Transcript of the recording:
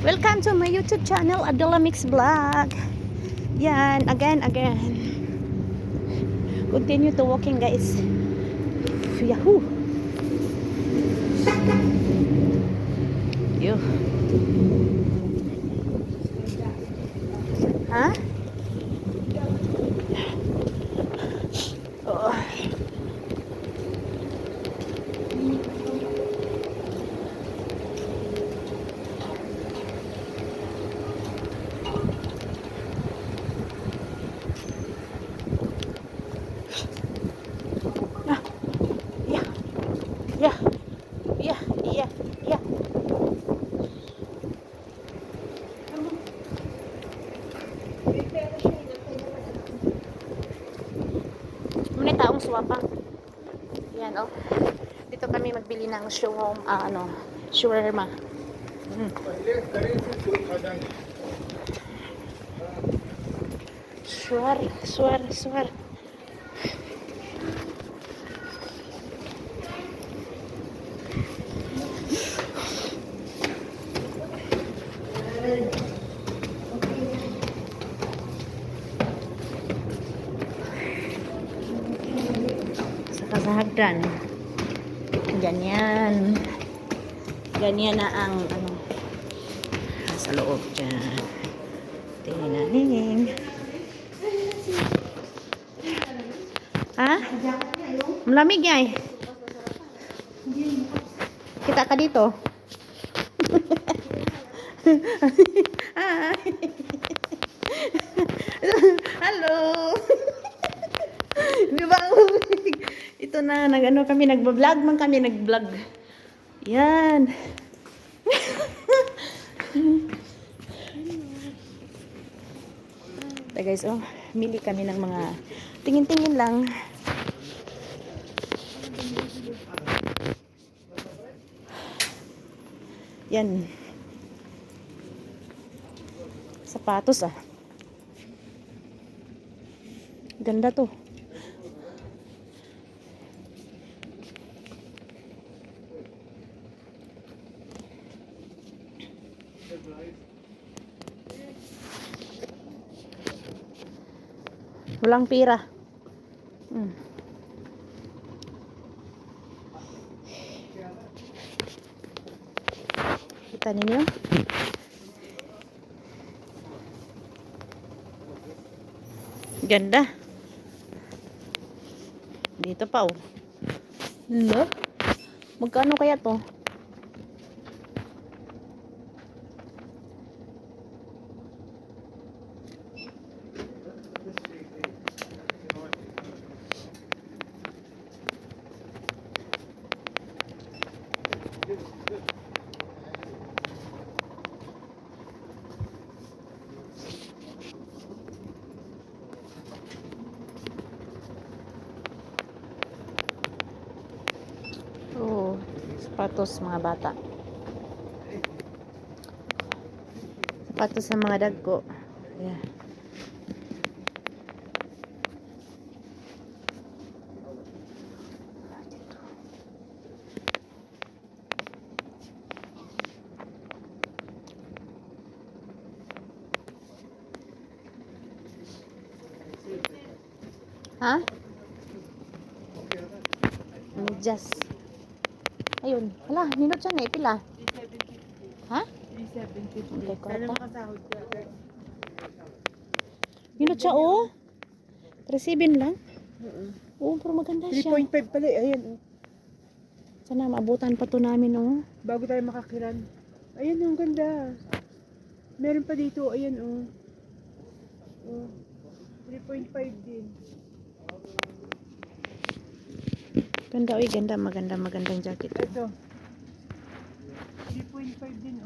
Welcome to my YouTube channel, Adela Mix Vlog. Yan, again. Continue to walking, guys. Yahoo! Yo. Ha? Oh. Yeah. Muna taong swapang. Yan, oh. Dito kami magbili ng shawarma. Swar. Saka sa hagdan. Ganyan na ang sa loob dyan. Tinaning. Ha? Malamig yan eh. Kita ka dito. Hi. Hello. Di ba? Ito na, nag-vlog man kami, nag-vlog. Yan. Guys, mili kami ng mga tingin-tingin lang. Yan. Sapatos Ganda to. Walang pira. Kita ninyo? Ganda. Dito pa Look. Magkano kaya to? Sapatos mga bata. Sapatos ng mga dagko. Yeah. Ha? Medyas. Ayun. Hala, ninot siya na ipila. Ha? 3,750. Sana makasahod ka. Ninot siya 3,700 lang? Pero maganda siya. 3.5 pala ayan Sana maabutan pa to namin bago tayo makakiran. Ayan ang ganda. Meron pa dito, ayan 3.5 din. Ganda, magandang jacket. Ito. 3.5 din